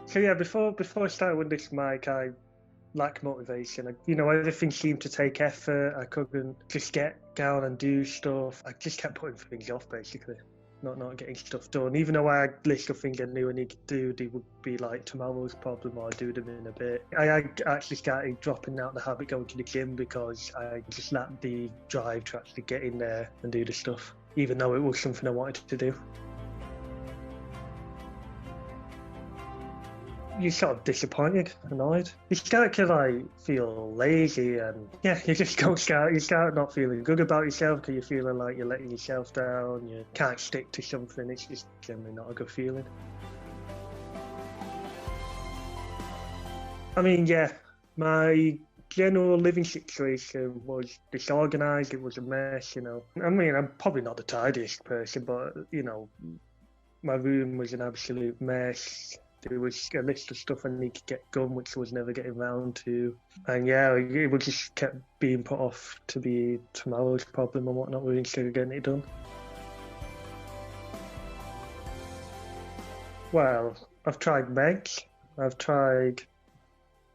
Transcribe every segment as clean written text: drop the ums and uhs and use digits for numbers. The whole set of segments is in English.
So yeah, before I started with this mic, I lacked motivation. Everything seemed to take effort. I couldn't just get down and do stuff. I just kept putting things off, basically. Not getting stuff done. Even though I had a list of things I knew I needed to do, they would be like tomorrow's problem, or I'd do them in a bit. Actually started dropping out the habit going to the gym because I just lacked the drive to actually get in there and do the stuff, even though it was something I wanted to do. You're sort of disappointed, annoyed. You start to like feel lazy, and yeah, you just don't start. You start not feeling good about yourself because you're feeling like you're letting yourself down. You can't stick to something. It's just generally not a good feeling. I mean, yeah, my general living situation was disorganized. It was a mess, you know. I mean, I'm probably not the tidiest person, but my room was an absolute mess. There was a list of stuff I need to get done, which I was never getting round to. And yeah, it was just kept being put off to be tomorrow's problem and whatnot, instead of getting it done. Well, I've tried meds. I've tried.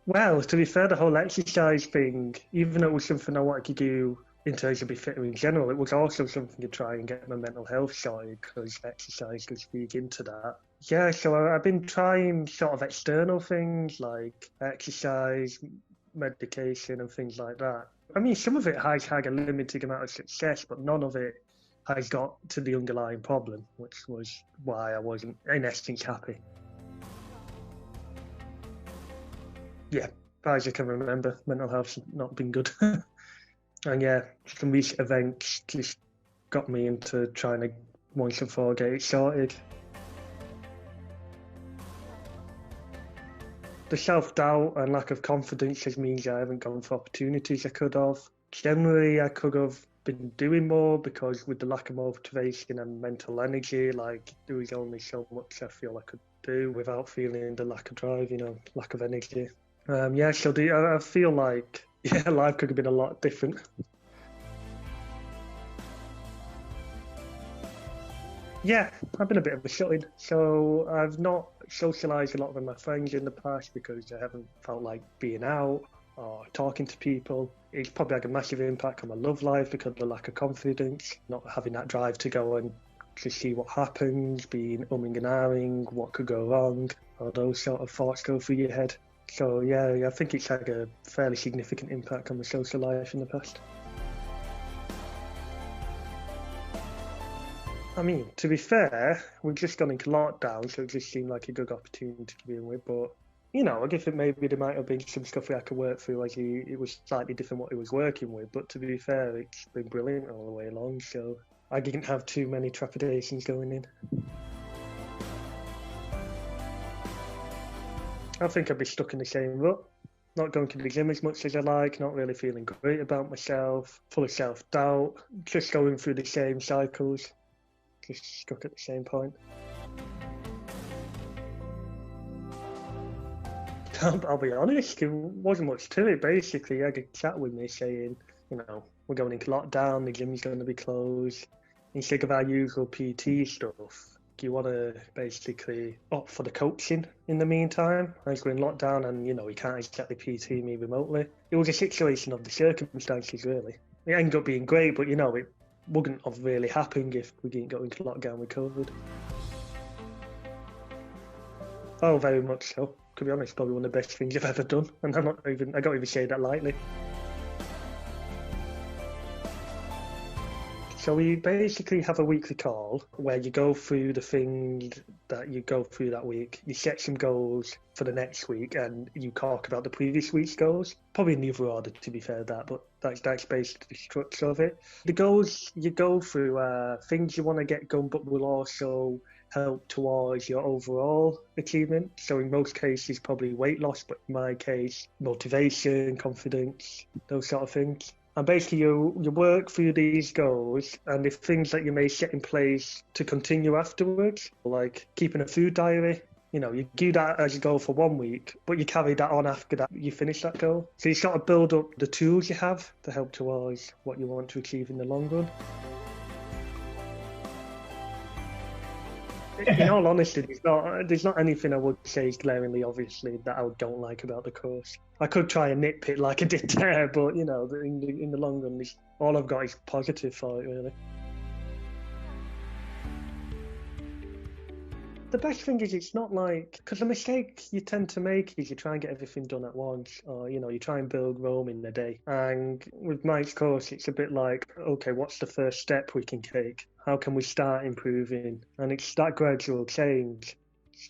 Well, to be fair, the whole exercise thing, even though it was something I wanted to do in terms of be fitter in general, it was also something to try and get my mental health sorted because exercise does feed into that. Yeah, so I've been trying sort of external things like exercise, medication, and things like that. I mean, some of it has had a limited amount of success, but none of it has got to the underlying problem, which was why I wasn't, in essence, happy. Yeah, as far as I can remember, mental health's not been good. And yeah, some recent events just got me into trying to once and for all get it sorted. The self-doubt and lack of confidence just means I haven't gone for opportunities I could have. Generally, I could have been doing more because with the lack of motivation and mental energy, like there was only so much I feel I could do without feeling the lack of drive, lack of energy. Yeah, so I feel like yeah, life could have been a lot different. Yeah, I've been a bit of a shut-in. So I've not socialised a lot with my friends in the past because I haven't felt like being out or talking to people. It's probably had a massive impact on my love life because of the lack of confidence, not having that drive to go and to see what happens, being umming and ahhing, what could go wrong, all those sort of thoughts go through your head. So yeah, I think it's had a fairly significant impact on my social life in the past. I mean, to be fair, we've just gone into lockdown, so it just seemed like a good opportunity to begin with. But, I guess it maybe there might have been some stuff that I could work through as it was slightly different what he was working with. But to be fair, it's been brilliant all the way along, so I didn't have too many trepidations going in. I think I'd be stuck in the same rut. Not going to the gym as much as I like, not really feeling great about myself, full of self-doubt, just going through the same cycles, just stuck at the same point. I'll be honest, there wasn't much to it. Basically, he had a chat with me saying, we're going into lockdown, the gym's going to be closed. Instead of our usual PT stuff, do you want to basically opt for the coaching in the meantime? As we're in lockdown and, he can't exactly PT me remotely. It was a situation of the circumstances, really. It ended up being great, but, it wouldn't have really happened if we didn't go into lockdown with COVID. Oh, very much so. To be honest, probably one of the best things I've ever done, and I don't even say that lightly. So we basically have a weekly call where you go through the things that you go through that week. You set some goals for the next week, and you talk about the previous week's goals. Probably in the other order, to be fair, but that's basically the structure of it. The goals you go through are things you want to get done, but will also help towards your overall achievement. So in most cases, probably weight loss, but in my case, motivation, confidence, those sort of things. And basically you work through these goals, and if things that you may set in place to continue afterwards, like keeping a food diary, you do that as a goal for 1 week, but you carry that on after that you finish that goal. So you sort of build up the tools you have to help towards what you want to achieve in the long run. in all honesty, there's not anything I would say is glaringly obviously that I don't like about the course. I could try and nitpick like I did there, but in the long run, all I've got is positive for it, really. The best thing is it's not like, because the mistake you tend to make is you try and get everything done at once, or you try and build Rome in a day. And with Mike's course, it's a bit like, okay, what's the first step we can take? How can we start improving? And it's that gradual change.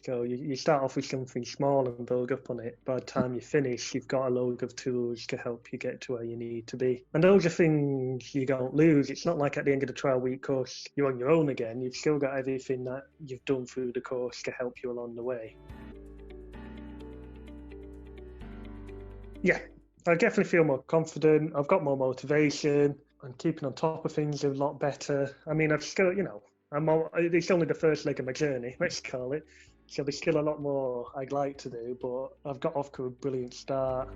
So you start off with something small and build up on it. By the time you finish, you've got a load of tools to help you get to where you need to be. And those are things you don't lose. It's not like at the end of the 12-week course, you're on your own again. You've still got everything that you've done through the course to help you along the way. Yeah, I definitely feel more confident. I've got more motivation. I'm keeping on top of things a lot better. I mean, I've still, it's only the first leg of my journey, let's call it. So there's still a lot more I'd like to do, but I've got off to a brilliant start.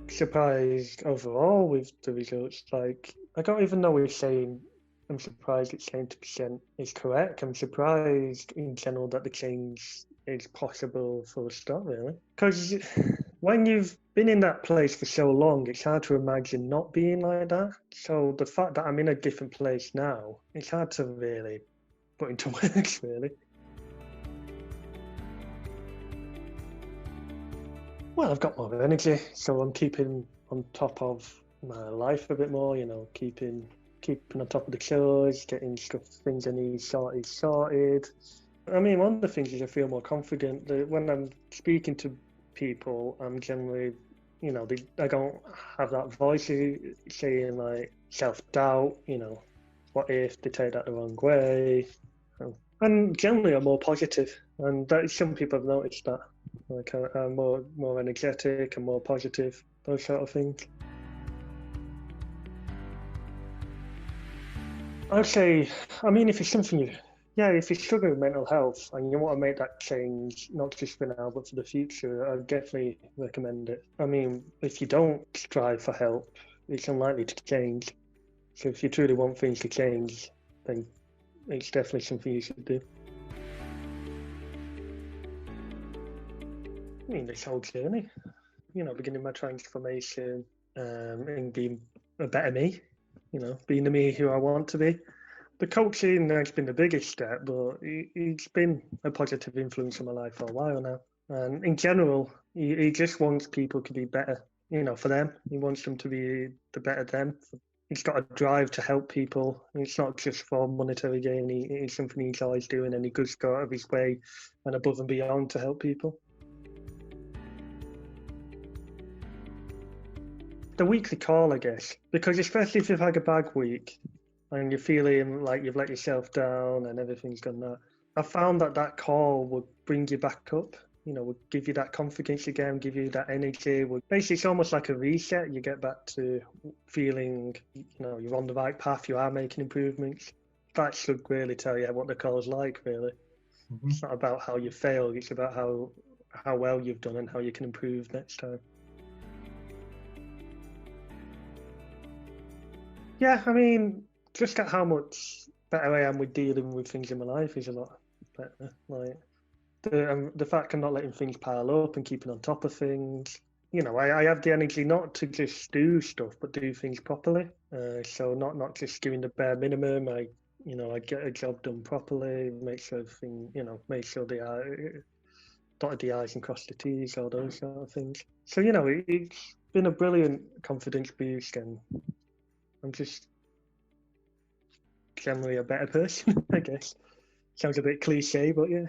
Surprised overall with the results. Like, I don't even know if saying I'm surprised it's 90% is correct. I'm surprised in general that the change is possible full stop, really. Because when you've been in that place for so long, it's hard to imagine not being like that. So the fact that I'm in a different place now, it's hard to really put into words, really. Well, I've got more energy, so I'm keeping on top of my life a bit more, keeping on top of the chores, getting things I need sorted. I mean, one of the things is I feel more confident that when I'm speaking to people, I'm generally, I don't have that voice saying like self-doubt, what if they take that the wrong way? And generally I'm more positive, and that some people have noticed that. Like I'm more energetic and more positive, those sort of things. I'd say, I mean, if it's something if you're struggling with mental health and you want to make that change, not just for now, but for the future, I'd definitely recommend it. I mean, if you don't strive for help, it's unlikely to change. So if you truly want things to change, then it's definitely something you should do. I mean, this whole journey, beginning my transformation, and being a better me, being the me who I want to be. The coaching has been the biggest step, but it's been a positive influence on my life for a while now. And in general, he just wants people to be better, for them. He wants them to be the better them. He's got a drive to help people. It's not just for monetary gain. It's something he's always doing, and he does go out of his way and above and beyond to help people. The weekly call, I guess, because especially if you've had a bad week and you're feeling like you've let yourself down and everything's gone that, I found that call would bring you back up, would give you that confidence again, give you that energy. Basically, it's almost like a reset. You get back to feeling, you're on the right path, you are making improvements. That should really tell you what the call's like, really. Mm-hmm. It's not about how you failed, it's about how well you've done and how you can improve next time. Yeah, I mean, just at how much better I am with dealing with things in my life is a lot better. Like the fact I'm not letting things pile up and keeping on top of things. I have the energy not to just do stuff, but do things properly. So not just doing the bare minimum. I get a job done properly, make sure everything, make sure they are dotted the I's and crossed the T's, all those sort of things. So, it's been a brilliant confidence boost, and I'm just generally a better person, I guess. Sounds a bit cliche, but yeah.